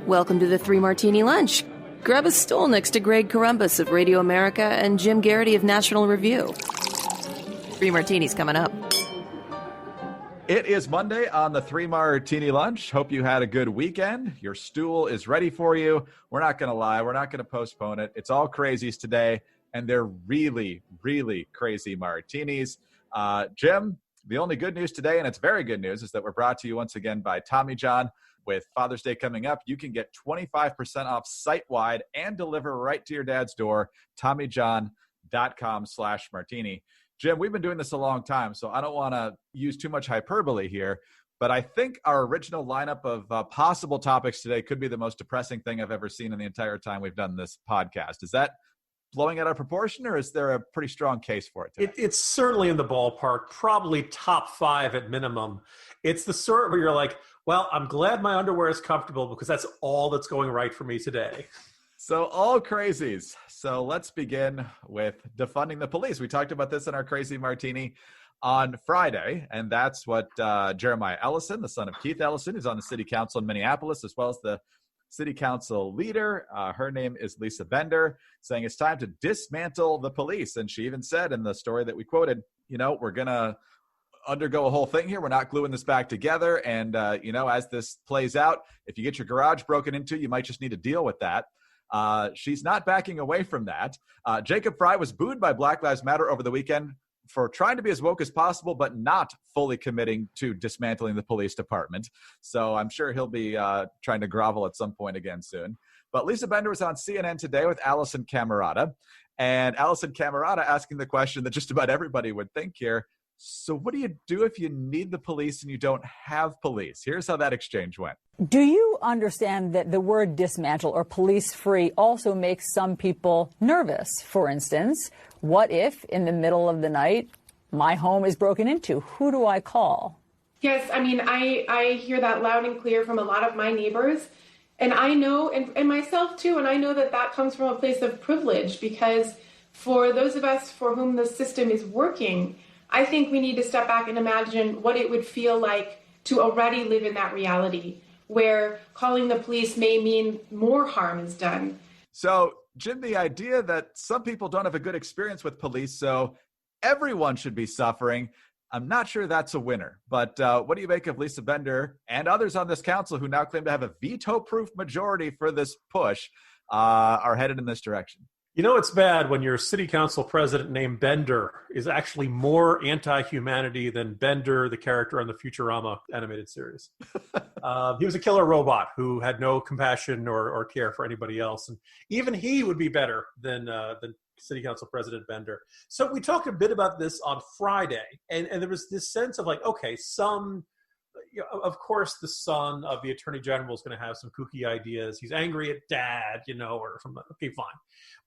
Welcome to the Three Martini Lunch. Grab a stool next to Greg Columbus of Radio America and Jim Garrity of National Review. Three Martinis coming up. It is Monday on the Three Martini Lunch. Hope you had a good weekend. Your stool is ready for you. We're not going to lie. We're not going to postpone it. It's all crazies today, and they're really, really crazy martinis. Jim, the only good news today, and it's very good news, is that we're brought to you once again by Tommy John. With Father's Day coming up, you can get 25% off site-wide and deliver right to your dad's door, TommyJohn.com/martini. Jim, we've been doing this a long time, so I don't want to use too much hyperbole here, but I think our original lineup of possible topics today could be the most depressing thing I've ever seen in the entire time we've done this podcast. Is that blowing out of proportion, or is there a pretty strong case for it today? It's certainly in the ballpark, probably top 5 at minimum. It's the sort where you're like, well, I'm glad my underwear is comfortable because that's all that's going right for me today. So all crazies. So let's begin with defunding the police. We talked about this in our Crazy Martini on Friday, and that's what Jeremiah Ellison, the son of Keith Ellison, who's on the city council in Minneapolis, as well as the city council leader, her name is Lisa Bender, saying it's time to dismantle the police. And she even said in the story that we quoted, we're going to undergo a whole thing here. We're not gluing this back together. And, as this plays out, if you get your garage broken into, you might just need to deal with that. She's not backing away from that. Jacob Frey was booed by Black Lives Matter over the weekend for trying to be as woke as possible, but not fully committing to dismantling the police department. So I'm sure he'll be trying to grovel at some point again soon. But Lisa Bender was on CNN today with Allison Camerata. And Allison Camerata asking the question that just about everybody would think here. So what do you do if you need the police and you don't have police? Here's how that exchange went. Do you understand that the word dismantle or police-free also makes some people nervous? For instance, what if in the middle of the night my home is broken into? Who do I call? Yes, I hear that loud and clear from a lot of my neighbors. And I know, and myself too, and I know that comes from a place of privilege, because for those of us for whom the system is working, I think we need to step back and imagine what it would feel like to already live in that reality where calling the police may mean more harm is done. So, Jim, the idea that some people don't have a good experience with police, so everyone should be suffering, I'm not sure that's a winner. But what do you make of Lisa Bender and others on this council who now claim to have a veto-proof majority for this push are headed in this direction? It's bad when your city council president named Bender is actually more anti-humanity than Bender, the character on the Futurama animated series. He was a killer robot who had no compassion or care for anybody else. And even he would be better than city council president Bender. So we talked a bit about this on Friday, and there was this sense of like, okay, of course, the son of the attorney general is going to have some kooky ideas. He's angry at dad, okay, fine.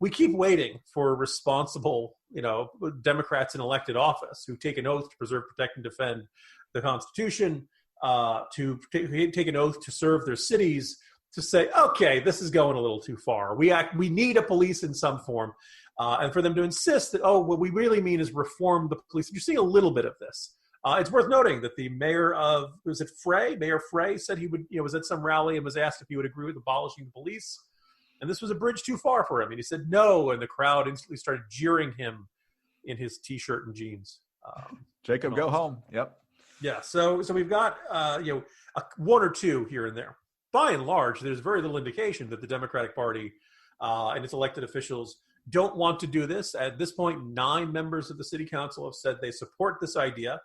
We keep waiting for responsible, Democrats in elected office who take an oath to preserve, protect, and defend the Constitution, to take an oath to serve their cities, to say, okay, this is going a little too far. We need a police in some form, and for them to insist that, what we really mean is reform the police. You're seeing a little bit of this. It's worth noting that the mayor of, Mayor Frey said he would, was at some rally and was asked if he would agree with abolishing the police. And this was a bridge too far for him. And he said no, and the crowd instantly started jeering him in his T-shirt and jeans. Jacob, go home. Yep. Yeah, so we've got, one or two here and there. By and large, there's very little indication that the Democratic Party and its elected officials don't want to do this. At this point, 9 members of the city council have said they support this idea.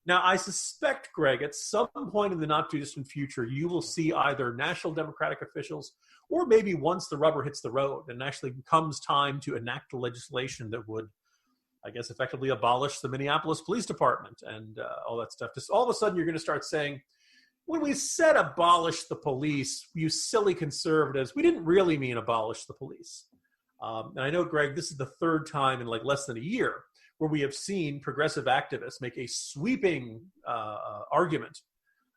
Now, I suspect, Greg, at some point in the not-too-distant future, you will see either national Democratic officials or maybe once the rubber hits the road and actually comes time to enact a legislation that would, I guess, effectively abolish the Minneapolis Police Department and all that stuff. Just all of a sudden, you're going to start saying, when we said abolish the police, you silly conservatives, we didn't really mean abolish the police. And I know, Greg, this is the third time in less than a year where we have seen progressive activists make a sweeping argument,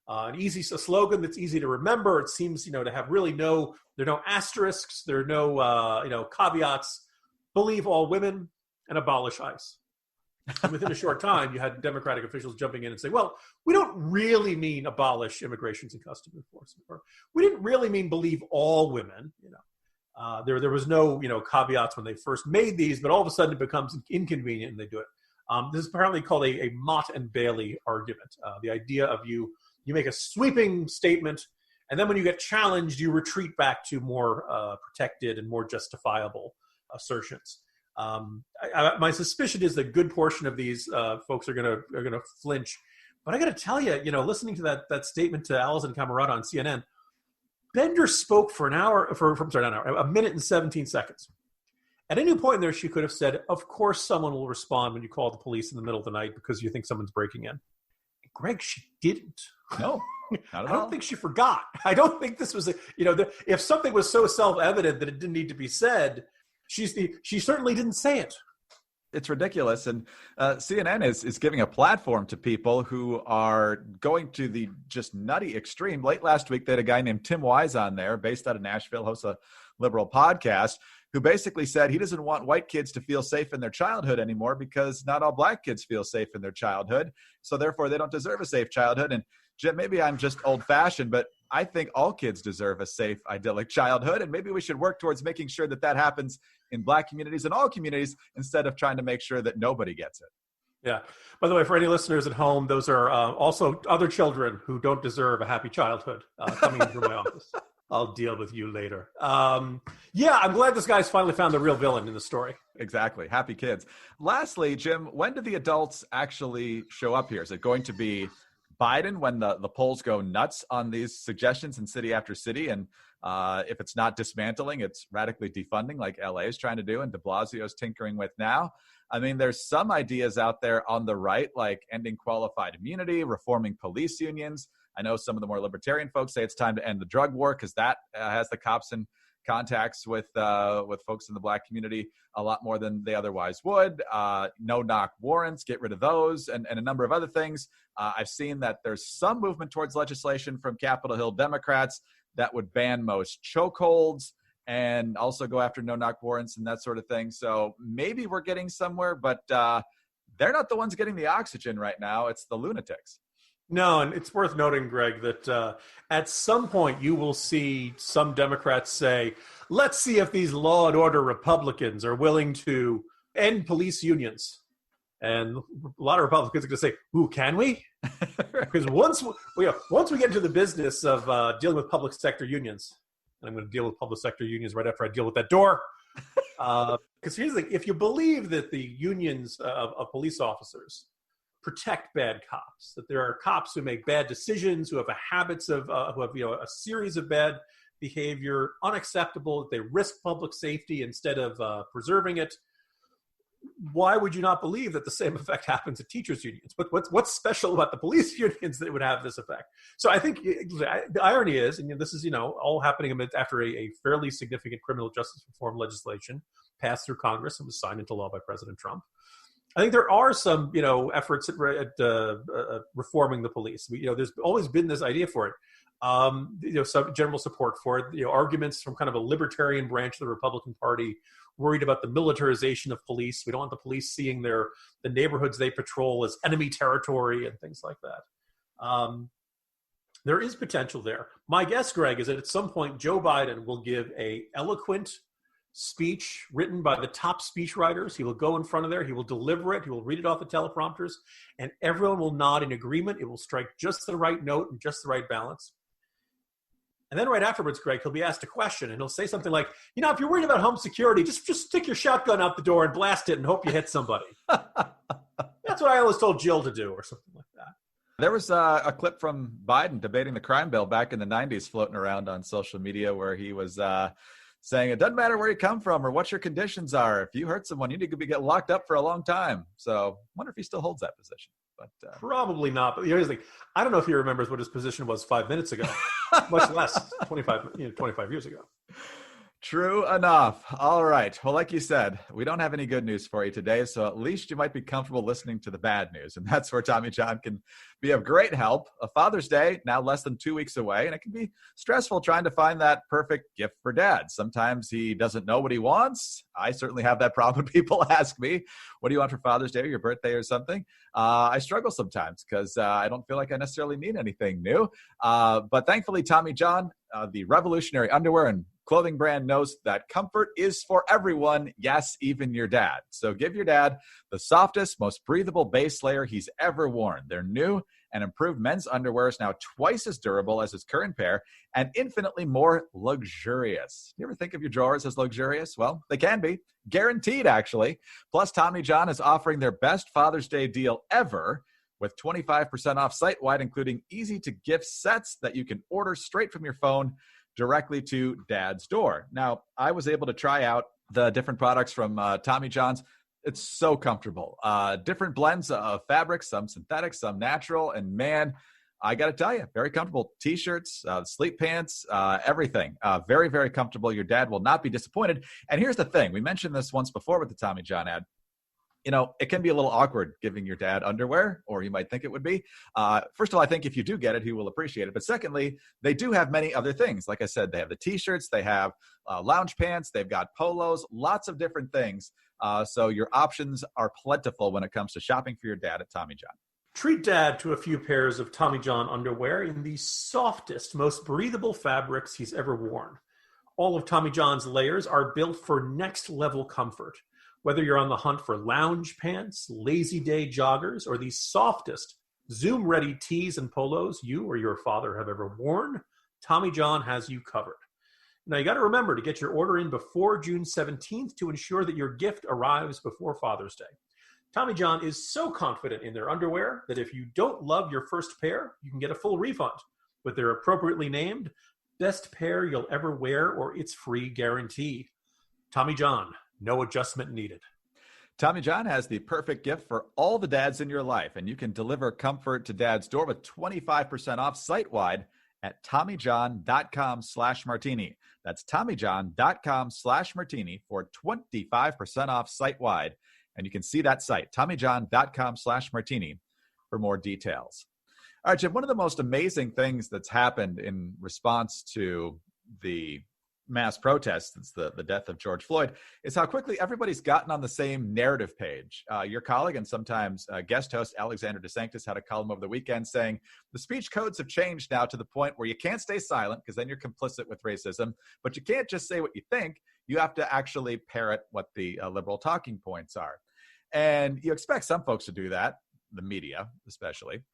a slogan that's easy to remember. It seems, to have really there are no asterisks, there are no, caveats. Believe all women and abolish ICE. And within a short time, you had Democratic officials jumping in and saying, well, we don't really mean abolish immigrations and customs enforcement. Or we didn't really mean believe all women. There was no caveats when they first made these, but all of a sudden it becomes inconvenient and they do it. This is apparently called a Mott and Bailey argument. The idea of you make a sweeping statement, and then when you get challenged, you retreat back to more protected and more justifiable assertions. My suspicion is that a good portion of these folks are gonna flinch. But I got to tell you, listening to that statement to Alison Camerata on CNN, Bender spoke for a minute and 17 seconds. At any point in there, she could have said, of course someone will respond when you call the police in the middle of the night because you think someone's breaking in. Greg, she didn't. No, not at all. I don't think she forgot. I don't think this was, if something was so self-evident that it didn't need to be said, she certainly didn't say it. It's ridiculous. And CNN is giving a platform to people who are going to the just nutty extreme. Late last week, they had a guy named Tim Wise on there, based out of Nashville, hosts a liberal podcast, who basically said he doesn't want white kids to feel safe in their childhood anymore because not all black kids feel safe in their childhood. So therefore, they don't deserve a safe childhood. And Jim, maybe I'm just old-fashioned, but I think all kids deserve a safe, idyllic childhood. And maybe we should work towards making sure that that happens in black communities and all communities instead of trying to make sure that nobody gets it. Yeah. By the way, for any listeners at home, those are also other children who don't deserve a happy childhood coming into my office. I'll deal with you later. I'm glad this guy's finally found the real villain in the story. Exactly. Happy kids. Lastly, Jim, when do the adults actually show up here? Is it going to be Biden when the polls go nuts on these suggestions in city after city? And if it's not dismantling, it's radically defunding like LA is trying to do and de Blasio's tinkering with now. I mean, there's some ideas out there on the right, like ending qualified immunity, reforming police unions. I know some of the more libertarian folks say it's time to end the drug war because that has the cops in contacts with folks in the black community a lot more than they otherwise would. No-knock warrants, get rid of those, and a number of other things. I've seen that there's some movement towards legislation from Capitol Hill Democrats that would ban most chokeholds and also go after no-knock warrants and that sort of thing. So maybe we're getting somewhere, but they're not the ones getting the oxygen right now. It's the lunatics. No, and it's worth noting, Greg, that at some point you will see some Democrats say, let's see if these law and order Republicans are willing to end police unions. And a lot of Republicans are going to say, ooh, can we? Because once we get into the business of dealing with public sector unions, and I'm going to deal with public sector unions right after I deal with that door. Because here's the thing, if you believe that the unions of police officers protect bad cops, that there are cops who make bad decisions, who have habits of, who have a series of bad behavior, unacceptable, that they risk public safety instead of preserving it, why would you not believe that the same effect happens at teachers' unions? But what's special about the police unions that would have this effect? So I think the irony is, and this is all happening after a fairly significant criminal justice reform legislation passed through Congress and was signed into law by President Trump. I think there are some efforts at reforming the police. There's always been this idea for it. Some general support for it. Arguments from kind of a libertarian branch of the Republican Party worried about the militarization of police. We don't want the police seeing the neighborhoods they patrol as enemy territory and things like that. There is potential there. My guess, Greg, is that at some point Joe Biden will give a eloquent speech written by the top speechwriters. He will go in front of there. He will deliver it. He will read it off the teleprompters, and everyone will nod in agreement. It will strike just the right note and just the right balance. And then right afterwards, Greg, he'll be asked a question, and he'll say something like, if you're worried about home security, just stick your shotgun out the door and blast it and hope you hit somebody. That's what I always told Jill to do, or something like that. There was a clip from Biden debating the crime bill back in the 90s floating around on social media where he was saying it doesn't matter where you come from or what your conditions are. If you hurt someone, you need to get locked up for a long time. So I wonder if he still holds that position. But probably not. But here's the thing. I don't know if he remembers what his position was 5 minutes ago, much less 25 years ago. True enough. All right. Well, like you said, we don't have any good news for you today, so at least you might be comfortable listening to the bad news. And that's where Tommy John can be of great help. A Father's Day, now less than 2 weeks away, and it can be stressful trying to find that perfect gift for dad. Sometimes he doesn't know what he wants. I certainly have that problem when people ask me, what do you want for Father's Day or your birthday or something? I struggle sometimes because I don't feel like I necessarily need anything new. But thankfully, Tommy John, the revolutionary underwear and clothing brand, knows that comfort is for everyone, yes, even your dad. So give your dad the softest, most breathable base layer he's ever worn. Their new and improved men's underwear is now twice as durable as his current pair and infinitely more luxurious. You ever think of your drawers as luxurious? Well, they can be. Guaranteed, actually. Plus, Tommy John is offering their best Father's Day deal ever with 25% off site-wide, including easy-to-gift sets that you can order straight from your phone directly to dad's door. Now, I was able to try out the different products from Tommy John's. It's so comfortable. Different blends of fabrics, some synthetic, some natural, and man, I got to tell you, very comfortable. T-shirts, sleep pants, everything. Very, very comfortable. Your dad will not be disappointed. And here's the thing. We mentioned this once before with the Tommy John ad. You know, it can be a little awkward giving your dad underwear, or you might think it would be. First of all, I think if you do get it, he will appreciate it. But secondly, they do have many other things. Like I said, they have the T-shirts, they have lounge pants, they've got polos, lots of different things. So your options are plentiful when it comes to shopping for your dad at Tommy John. Treat dad to a few pairs of Tommy John underwear in the softest, most breathable fabrics he's ever worn. All of Tommy John's layers are built for next-level comfort. Whether you're on the hunt for lounge pants, lazy day joggers, or the softest Zoom-ready tees and polos you or your father have ever worn, Tommy John has you covered. Now, you got to remember to get your order in before June 17th to ensure that your gift arrives before Father's Day. Tommy John is so confident in their underwear that if you don't love your first pair, you can get a full refund with their appropriately named Best Pair You'll Ever Wear or It's Free guarantee. Tommy John. No adjustment needed. Tommy John has the perfect gift for all the dads in your life, and you can deliver comfort to dad's door with 25% off site-wide at TommyJohn.com/martini. That's TommyJohn.com/martini for 25% off site-wide. And you can see that site, TommyJohn.com/martini, for more details. All right, Jim, one of the most amazing things that's happened in response to the mass protests since the death of George Floyd is how quickly everybody's gotten on the same narrative page. Your colleague and sometimes guest host Alexander DeSanctis had a column over the weekend saying the speech codes have changed now to the point where you can't stay silent because then you're complicit with racism, but you can't just say what you think. You have to actually parrot what the liberal talking points are. And you expect some folks to do that, the media especially.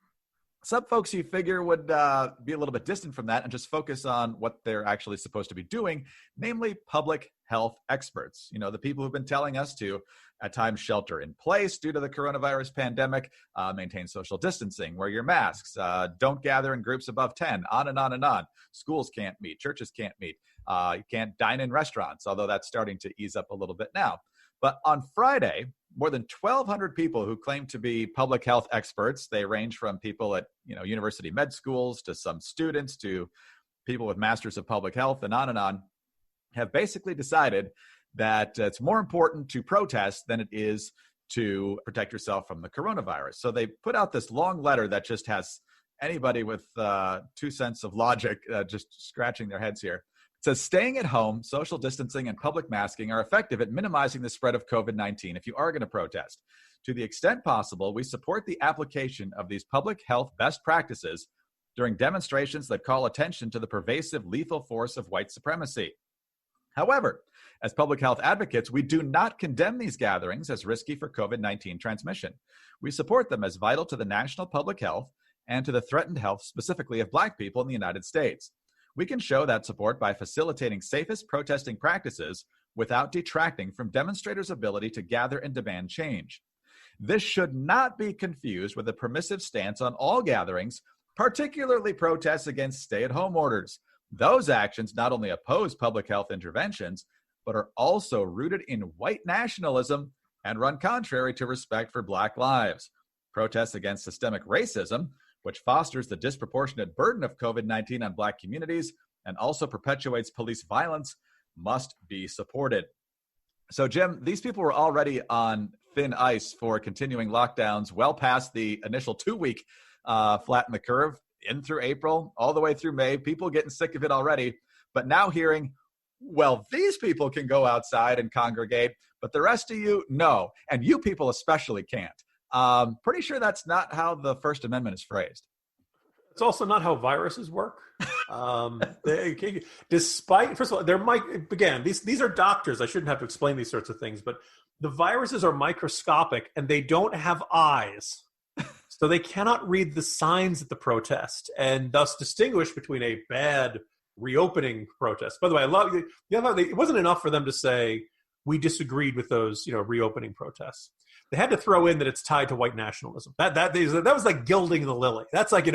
Some folks you figure would be a little bit distant from that and just focus on what they're actually supposed to be doing, namely public health experts. You know, the people who've been telling us to, at times, shelter in place due to the coronavirus pandemic, maintain social distancing, wear your masks, don't gather in groups above 10, on and on and on. Schools can't meet, churches can't meet, you can't dine in restaurants, although that's starting to ease up a little bit now. But on Friday, more than 1,200 people who claim to be public health experts, they range from people at university med schools to some students to people with masters of public health and on, have basically decided that it's more important to protest than it is to protect yourself from the coronavirus. So they put out this long letter that just has anybody with 2 cents of logic just scratching their heads here. It says, staying at home, social distancing, and public masking are effective at minimizing the spread of COVID-19 if you are going to protest. To the extent possible, we support the application of these public health best practices during demonstrations that call attention to the pervasive lethal force of white supremacy. However, as public health advocates, we do not condemn these gatherings as risky for COVID-19 transmission. We support them as vital to the national public health and to the threatened health specifically of Black people in the United States. We can show that support by facilitating safest protesting practices without detracting from demonstrators' ability to gather and demand change. This should not be confused with a permissive stance on all gatherings, particularly protests against stay-at-home orders. Those actions not only oppose public health interventions, but are also rooted in white nationalism and run contrary to respect for Black lives. Protests against systemic racism, which fosters the disproportionate burden of COVID-19 on Black communities and also perpetuates police violence, must be supported. So, Jim, these people were already on thin ice for continuing lockdowns well past the initial 2-week flatten the curve in through April, all the way through May. People getting sick of it already. But now hearing, well, these people can go outside and congregate, but the rest of you, no. And you people especially can't. Pretty sure that's not how the First Amendment is phrased. It's also not how viruses work. Despite, first of all, there might, again, these are doctors. I shouldn't have to explain these sorts of things, but the viruses are microscopic and they don't have eyes. So they cannot read the signs at the protest and thus distinguish between a bad reopening protest. By the way, I love it wasn't enough for them to say we disagreed with those, reopening protests. They had to throw in that it's tied to white nationalism. That was like gilding the lily. That's like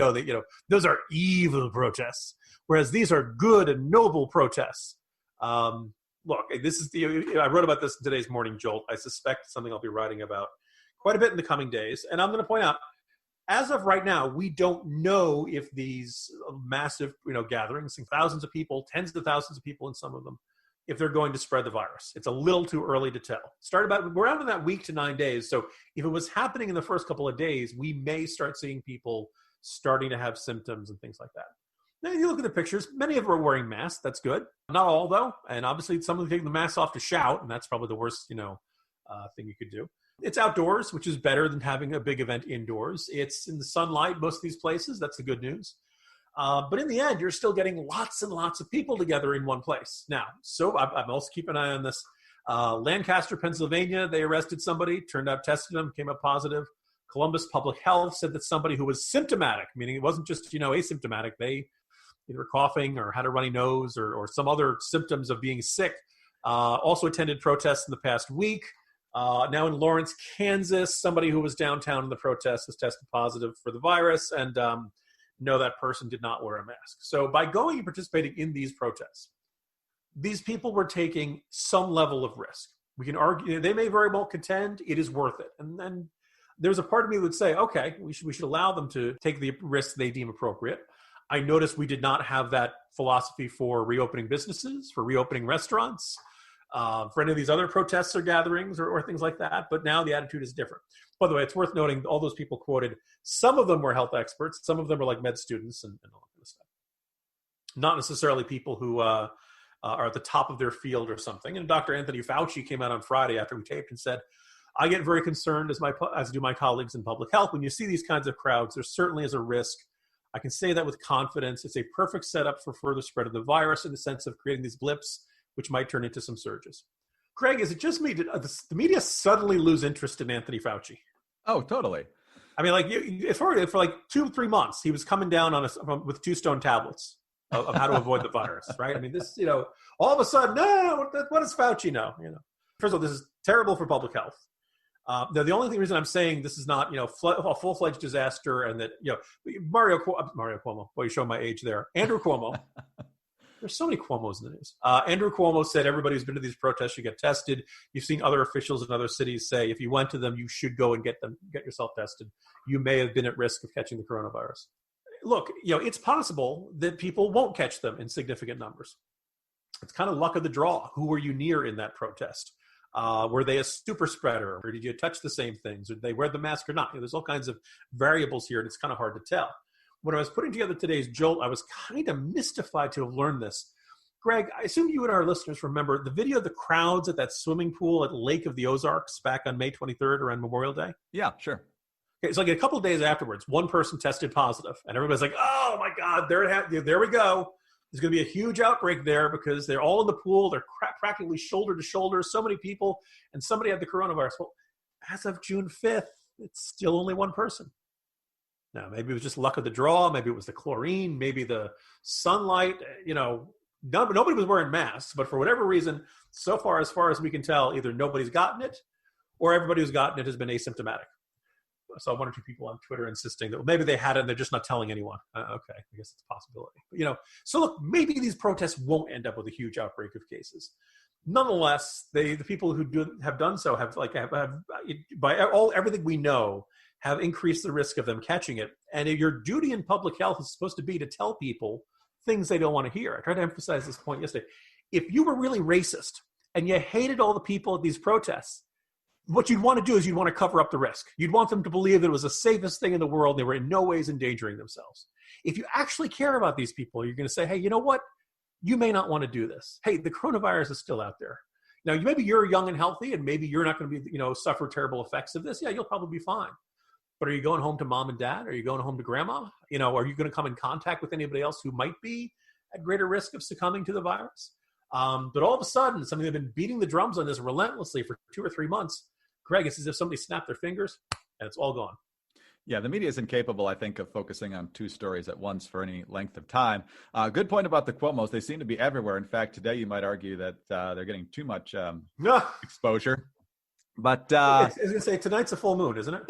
those are evil protests, whereas these are good and noble protests. Look, this is I wrote about this in today's Morning Jolt. I suspect something I'll be writing about quite a bit in the coming days, and I'm going to point out, as of right now, we don't know if these massive, gatherings, thousands of people, tens of thousands of people in some of them, if they're going to spread the virus. It's a little too early to tell. We're out in that week to 9 days. So if it was happening in the first couple of days, we may start seeing people starting to have symptoms and things like that. Now, you look at the pictures, many of them are wearing masks. That's good. Not all, though. And obviously, some of them taking the masks off to shout, and that's probably the worst, thing you could do. It's outdoors, which is better than having a big event indoors. It's in the sunlight, most of these places. That's the good news. But in the end, you're still getting lots and lots of people together in one place. Now, so I'm also keeping an eye on this. Lancaster, Pennsylvania, they arrested somebody, turned out tested them, came up positive. Columbus Public Health said that somebody who was symptomatic, meaning it wasn't just, asymptomatic, they either were coughing or had a runny nose or some other symptoms of being sick, also attended protests in the past week. Now in Lawrence, Kansas, somebody who was downtown in the protest was tested positive for the virus, and no, that person did not wear a mask. So by going and participating in these protests, these people were taking some level of risk. We can argue, they may very well contend it is worth it. And then there's a part of me that would say, okay, we should allow them to take the risks they deem appropriate. I noticed we did not have that philosophy for reopening businesses, for reopening restaurants, for any of these other protests or gatherings or things like that. But now the attitude is different. By the way, it's worth noting all those people quoted, some of them were health experts, some of them were like med students and all that kind of stuff. Not necessarily people who are at the top of their field or something. And Dr. Anthony Fauci came out on Friday after we taped and said, I get very concerned, as do my colleagues in public health. When you see these kinds of crowds, there certainly is a risk. I can say that with confidence. It's a perfect setup for further spread of the virus in the sense of creating these blips, which might turn into some surges. Greg, is it just me? Did the media suddenly lose interest in Anthony Fauci? Oh, totally. I mean, for like 2-3 months, he was coming down with 2 stone tablets of how to avoid the virus, right? I mean, this, all of a sudden, no, what does Fauci know? First of all, this is terrible for public health. The only reason I'm saying this is not, a full-fledged disaster, and that, Mario Cuomo, boy, you show my age there. Andrew Cuomo. There's so many Cuomos in the news. Andrew Cuomo said everybody who's been to these protests should get tested. You've seen other officials in other cities say if you went to them, you should go and get yourself tested. You may have been at risk of catching the coronavirus. Look, it's possible that people won't catch them in significant numbers. It's kind of luck of the draw. Who were you near in that protest? Were they a super spreader? Or did you touch the same things? Or did they wear the mask or not? There's all kinds of variables here, and it's kind of hard to tell. When I was putting together today's Jolt, I was kind of mystified to have learned this. Greg, I assume you and our listeners remember the video of the crowds at that swimming pool at Lake of the Ozarks back on May 23rd around Memorial Day? Yeah, sure. Okay, so like a couple of days afterwards, one person tested positive, and everybody's like, oh my God, there we go. There's going to be a huge outbreak there because they're all in the pool. They're practically shoulder to shoulder, so many people, and somebody had the coronavirus. Well, as of June 5th, it's still only one person. Now, maybe it was just luck of the draw. Maybe it was the chlorine. Maybe the sunlight. Nobody was wearing masks. But for whatever reason, so far as we can tell, either nobody's gotten it or everybody who's gotten it has been asymptomatic. I saw 1 or 2 people on Twitter insisting that maybe they had it and they're just not telling anyone. Okay, I guess it's a possibility. But, so look, maybe these protests won't end up with a huge outbreak of cases. Nonetheless, the people who have done so have by everything we know, have increased the risk of them catching it. And your duty in public health is supposed to be to tell people things they don't want to hear. I tried to emphasize this point yesterday. if you were really racist and you hated all the people at these protests, what you'd want to do is you'd want to cover up the risk. You'd want them to believe that it was the safest thing in the world. They were in no ways endangering themselves. If you actually care about these people, you're going to say, hey, you know what? You may not want to do this. Hey, the coronavirus is still out there. Now, maybe you're young and healthy, and maybe you're not going to be, suffer terrible effects of this. Yeah, you'll probably be fine. But are you going home to mom and dad? Are you going home to grandma? Are you going to come in contact with anybody else who might be at greater risk of succumbing to the virus? But all of a sudden, something they've been beating the drums on this relentlessly for 2 or 3 months. Greg, it's as if somebody snapped their fingers and it's all gone. Yeah, the media is incapable, I think, of focusing on 2 stories at once for any length of time. Good point about the Cuomos. They seem to be everywhere. In fact, today you might argue that they're getting too much exposure. But I was going to say, tonight's a full moon, isn't it?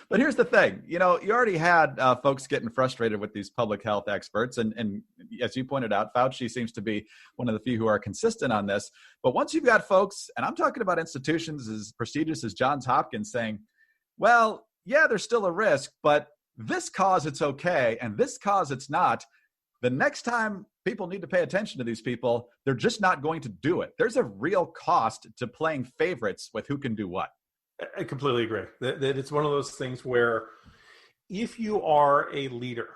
But here's the thing. You already had folks getting frustrated with these public health experts. And as you pointed out, Fauci seems to be one of the few who are consistent on this. But once you've got folks, and I'm talking about institutions as prestigious as Johns Hopkins saying, well, yeah, there's still a risk, but this cause it's okay, and this cause it's not. The next time people need to pay attention to these people, they're just not going to do it. There's a real cost to playing favorites with who can do what. I completely agree. That it's one of those things where if you are a leader,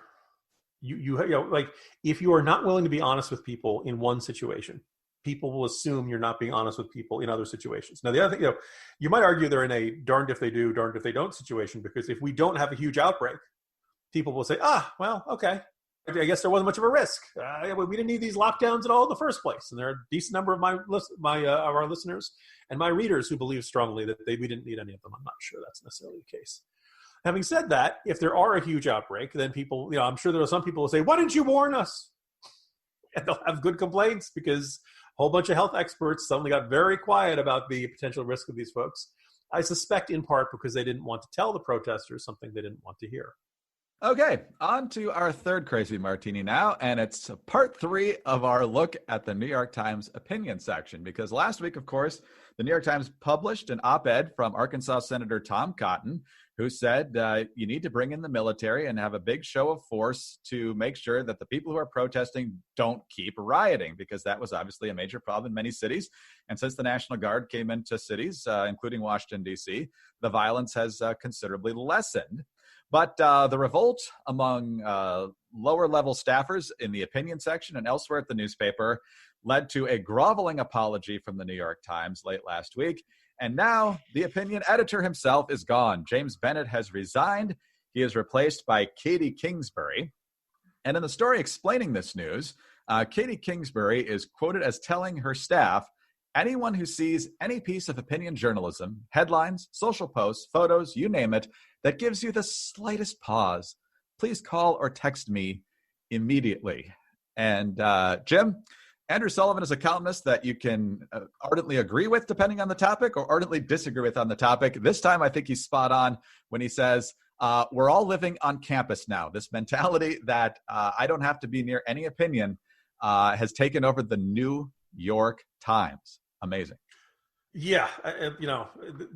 if you are not willing to be honest with people in one situation, people will assume you're not being honest with people in other situations. Now, the other thing, you might argue they're in a darned if they do, darned if they don't situation, because if we don't have a huge outbreak, people will say, well, okay, I guess there wasn't much of a risk. We didn't need these lockdowns at all in the first place. And there are a decent number of our listeners and my readers who believe strongly that we didn't need any of them. I'm not sure that's necessarily the case. Having said that, if there are a huge outbreak, then people, I'm sure there are some people who say, why didn't you warn us? And they'll have good complaints because a whole bunch of health experts suddenly got very quiet about the potential risk of these folks. I suspect in part because they didn't want to tell the protesters something they didn't want to hear. Okay, on to our third crazy martini now, and it's part 3 of our look at the New York Times opinion section, because last week, of course, the New York Times published an op-ed from Arkansas Senator Tom Cotton, who said you need to bring in the military and have a big show of force to make sure that the people who are protesting don't keep rioting, because that was obviously a major problem in many cities. And since the National Guard came into cities, including Washington, D.C., the violence has considerably lessened. But the revolt among lower-level staffers in the opinion section and elsewhere at the newspaper led to a groveling apology from the New York Times late last week. And now the opinion editor himself is gone. James Bennett has resigned. He is replaced by Katie Kingsbury. And in the story explaining this news, Katie Kingsbury is quoted as telling her staff, anyone who sees any piece of opinion journalism, headlines, social posts, photos, you name it, that gives you the slightest pause, please call or text me immediately. And Jim, Andrew Sullivan is a columnist that you can ardently agree with depending on the topic or ardently disagree with on the topic. This time I think he's spot on when he says, we're all living on campus now. This mentality that I don't have to be near any opinion has taken over the New York Times. Amazing. Yeah,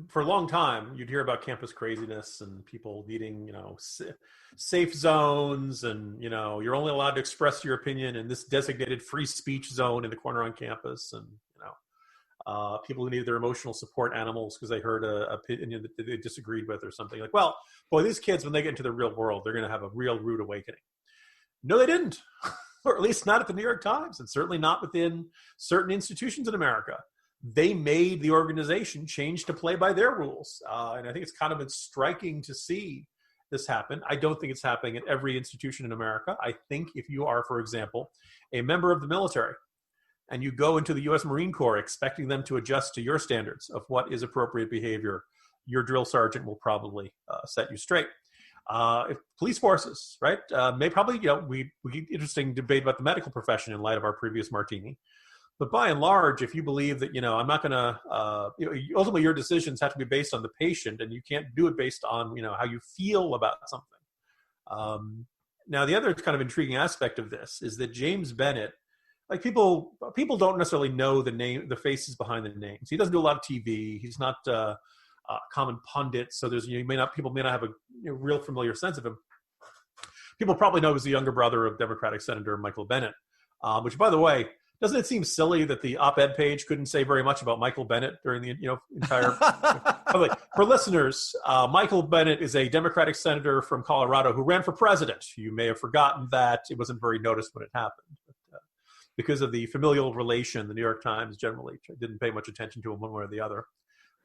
for a long time, you'd hear about campus craziness and people needing, safe zones, and you're only allowed to express your opinion in this designated free speech zone in the corner on campus, and people who needed their emotional support animals because they heard an opinion that they disagreed with or something. Like, well, boy, these kids, when they get into the real world, they're going to have a real rude awakening. No, they didn't, or at least not at the New York Times, and certainly not within certain institutions in America. They made the organization change to play by their rules. And I think it's kind of been striking to see this happen. I don't think it's happening at every institution in America. I think if you are, for example, a member of the military and you go into the U.S. Marine Corps expecting them to adjust to your standards of what is appropriate behavior, your drill sergeant will probably set you straight. If police forces, right, may probably, we get interesting debate about the medical profession in light of our previous martini. But by and large, if you believe that, I'm not going to, ultimately your decisions have to be based on the patient, and you can't do it based on, how you feel about something. Now, the other kind of intriguing aspect of this is that James Bennett, like people don't necessarily know the faces behind the names. He doesn't do a lot of TV. He's not a common pundit. So there's, people may not have a real familiar sense of him. People probably know he's the younger brother of Democratic Senator Michael Bennet, which, by the way, Doesn't it seem silly that the op-ed page couldn't say very much about Michael Bennet during the entire? For listeners, Michael Bennet is a Democratic senator from Colorado who ran for president. You may have forgotten that. It wasn't very noticed when it happened. But, because of the familial relation, the New York Times generally didn't pay much attention to him one way or the other,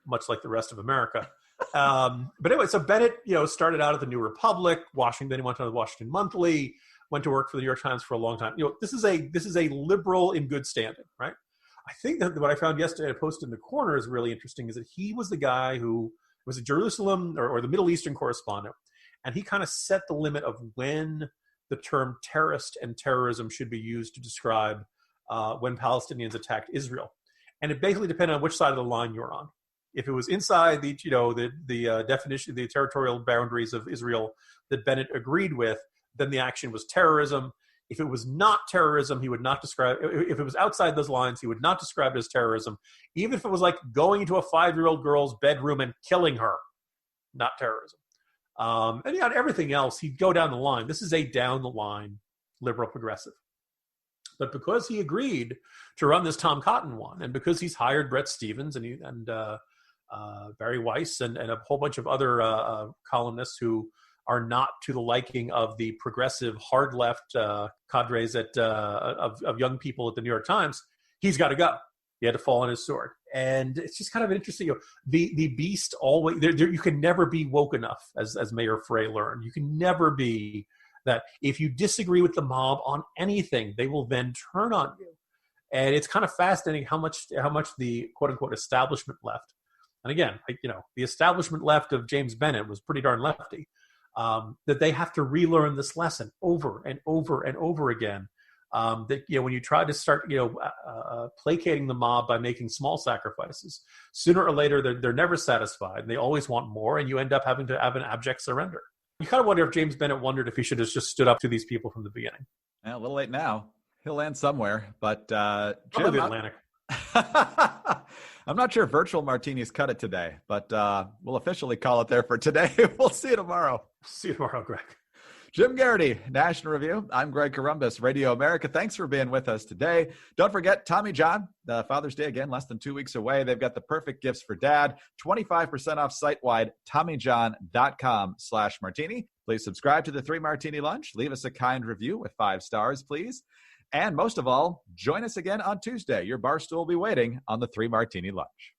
much like the rest of America. But anyway, so Bennet, started out at the New Republic, Washington. He went to the Washington Monthly, went to work for the New York Times for a long time. This is a liberal in good standing, right? I think that what I found yesterday, I posted in the corner, is really interesting, is that he was the guy who was a Jerusalem or the Middle Eastern correspondent, and he kind of set the limit of when the term terrorist and terrorism should be used to describe when Palestinians attacked Israel. And it basically depended on which side of the line you're on. If it was inside the definition, the territorial boundaries of Israel that Bennett agreed with, then the action was terrorism. If it was not terrorism, he would not describe. If it was outside those lines, he would not describe it as terrorism. Even if it was like going into a 5-year-old girl's bedroom and killing her, not terrorism. And on everything else, he'd go down the line. This is a down the line liberal progressive. But because he agreed to run this Tom Cotton one, and because he's hired Bret Stephens and Barry Weiss and a whole bunch of other columnists who are not to the liking of the progressive hard left cadres of young people at the New York Times, he's got to go. He had to fall on his sword. And it's just kind of interesting. The beast always, you can never be woke enough, as Mayor Frey learned. You can never be that. If you disagree with the mob on anything, they will then turn on you. And it's kind of fascinating how much the quote unquote establishment left. And again, the establishment left of James Bennet was pretty darn lefty. That they have to relearn this lesson over and over and over again. That when you try to start placating the mob by making small sacrifices, sooner or later they're never satisfied and they always want more, and you end up having to have an abject surrender. You kind of wonder if James Bennet wondered if he should have just stood up to these people from the beginning. Yeah, a little late now. He'll land somewhere, but Jim, the Atlantic. I'm not sure virtual martinis cut it today, but we'll officially call it there for today. We'll see you tomorrow. See you tomorrow, Greg. Jim Garrity, National Review. I'm Greg Corombos, Radio America. Thanks for being with us today. Don't forget, Tommy John, Father's Day again, less than 2 weeks away. They've got the perfect gifts for dad. 25% off site-wide, TommyJohn.com/martini. Please subscribe to the Three Martini Lunch. Leave us a kind review with 5 stars, please. And most of all, join us again on Tuesday. Your barstool will be waiting on the Three Martini Lunch.